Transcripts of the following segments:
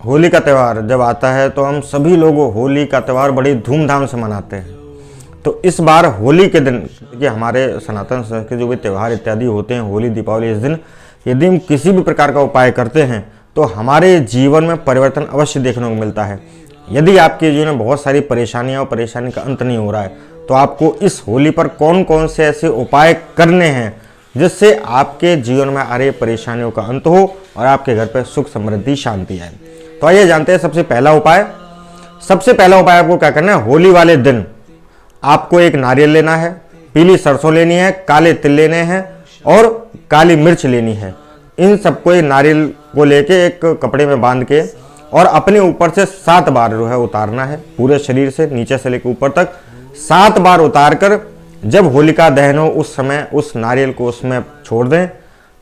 होली का त्यौहार जब आता है तो हम सभी लोग होली का त्यौहार बड़ी धूमधाम से मनाते हैं। तो इस बार होली के दिन देखिए हमारे सनातन संस्कृति जो भी त्यौहार इत्यादि होते हैं, होली दीपावली, इस दिन यदि हम किसी भी प्रकार का उपाय करते हैं तो हमारे जीवन में परिवर्तन अवश्य देखने को मिलता है। यदि आपके जीवन में बहुत सारी परेशानियां और परेशानी का अंत नहीं हो रहा है तो आपको इस होली पर कौन कौन से ऐसे उपाय करने हैं जिससे आपके जीवन में आ रही परेशानियों का अंत हो और आपके घर पर सुख समृद्धि शांति आए। तो आइए जानते हैं सबसे पहला उपाय आपको क्या करना है। होली वाले दिन आपको एक नारियल लेना है, पीली सरसों लेनी है, काले तिल लेने हैं और काली मिर्च लेनी है। इन सबको एक नारियल को लेके एक कपड़े में बांध के और अपने ऊपर से 7 बार जो है उतारना है, पूरे शरीर से नीचे से लेकर ऊपर तक 7 बार उतार कर जब होलिका दहन हो उस समय उस नारियल को उसमें छोड़ दें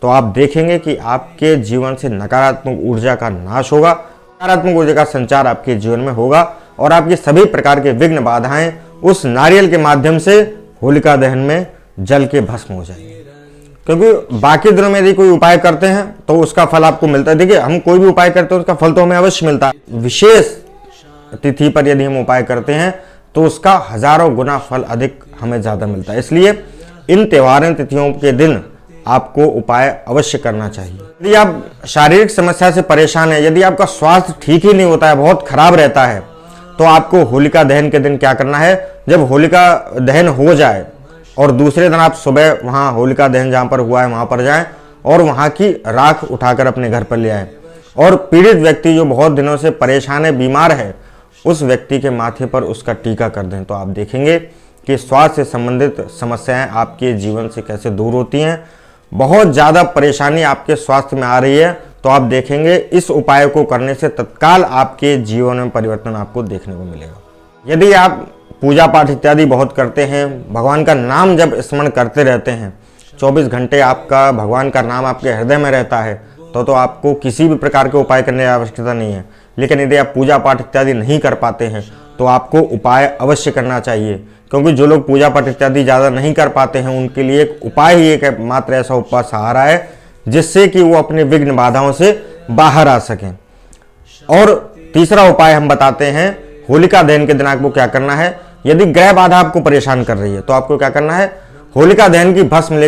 तो आप देखेंगे कि आपके जीवन से नकारात्मक ऊर्जा का नाश होगा, नकारात्मक ऊर्जा का संचार आपके जीवन में होगा और आपकी सभी प्रकार के विघ्न बाधाएं उस नारियल के माध्यम से होलिका दहन में जल के भस्म हो जाएंगे। क्योंकि बाकी दिनों में यदि कोई उपाय करते हैं तो उसका फल आपको मिलता है। देखिए हम कोई भी उपाय करते हैं उसका फल तो हमें अवश्य मिलता है। विशेष तिथि पर यदि हम उपाय करते हैं तो उसका हजारों गुना फल अधिक हमें ज्यादा मिलता है। इसलिए इन त्योहारों तिथियों के दिन आपको उपाय अवश्य करना चाहिए। यदि आप शारीरिक समस्या से परेशान है, यदि आपका स्वास्थ्य ठीक ही नहीं होता है, बहुत खराब रहता है, तो आपको होलिका दहन के दिन क्या करना है। जब होलिका दहन हो जाए और दूसरे दिन आप सुबह वहां होलिका दहन जहां पर हुआ है वहां पर जाएं और वहां की राख उठाकर अपने घर पर ले आए और पीड़ित व्यक्ति जो बहुत दिनों से परेशान है, बीमार है, उस व्यक्ति के माथे पर उसका टीका कर दें। तो आप देखेंगे कि स्वास्थ्य से संबंधित समस्याएं आपके जीवन से कैसे दूर होती हैं। बहुत ज़्यादा परेशानी आपके स्वास्थ्य में आ रही है तो आप देखेंगे इस उपाय को करने से तत्काल आपके जीवन में परिवर्तन आपको देखने को मिलेगा। यदि आप पूजा पाठ इत्यादि बहुत करते हैं, भगवान का नाम जब स्मरण करते रहते हैं, 24 घंटे आपका भगवान का नाम आपके हृदय में रहता है तो आपको किसी भी प्रकार के उपाय करने की आवश्यकता नहीं है। लेकिन यदि आप पूजा पाठ इत्यादि नहीं कर पाते हैं तो आपको उपाय अवश्य करना चाहिए। क्योंकि जो लोग पूजा पाठ इत्यादि ज़्यादा नहीं कर पाते हैं उनके लिए एक उपाय ही एक मात्र ऐसा उपाय सहारा है जिससे कि वो अपने विघ्न बाधाओं से बाहर आ सकें। और तीसरा उपाय हम बताते हैं, होलिका दहन के दिन आपको क्या करना है। यदि ग्रह बाधा आपको परेशान कर रही है तो आपको क्या करना है, होलिका दहन की भस्म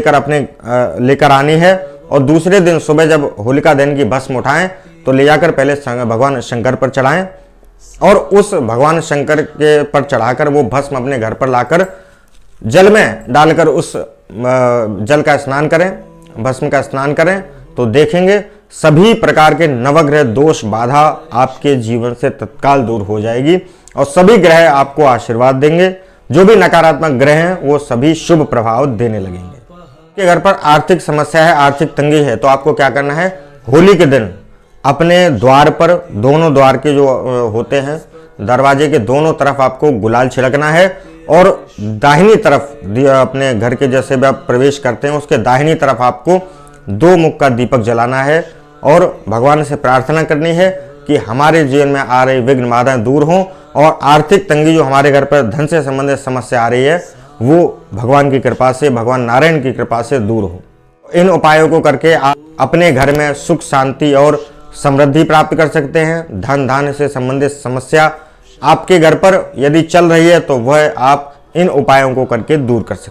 लेकर आनी है और दूसरे दिन सुबह जब होलिका दहन की भस्म उठाएं तो ले जाकर पहले भगवान शंकर पर चढ़ाएं और उस भगवान शंकर के पर चढ़ाकर वो भस्म अपने घर पर लाकर जल में डालकर उस जल का स्नान करें, भस्म का स्नान करें तो देखेंगे सभी प्रकार के नवग्रह दोष बाधा आपके जीवन से तत्काल दूर हो जाएगी और सभी ग्रह आपको आशीर्वाद देंगे। जो भी नकारात्मक ग्रह हैं वो सभी शुभ प्रभाव देने लगेंगे। के घर पर आर्थिक समस्या है, आर्थिक तंगी है तो आपको क्या करना है, होली के दिन अपने द्वार पर दोनों द्वार के जो होते हैं दरवाजे के दोनों तरफ आपको गुलाल छिड़कना है और दाहिनी तरफ अपने घर के जैसे भी आप प्रवेश करते हैं उसके दाहिनी तरफ आपको 2 मुख का दीपक जलाना है और भगवान से प्रार्थना करनी है कि हमारे जीवन में आ रही विघ्न बाधाएं दूर हों और आर्थिक तंगी जो हमारे घर पर धन से संबंधित समस्या आ रही है वो भगवान की कृपा से, भगवान नारायण की कृपा से दूर हो। इन उपायों को करके आप अपने घर में सुख शांति और समृद्धि प्राप्त कर सकते हैं। धन धान्य से संबंधित समस्या आपके घर पर यदि चल रही है तो वह आप इन उपायों को करके दूर कर सकते हैं।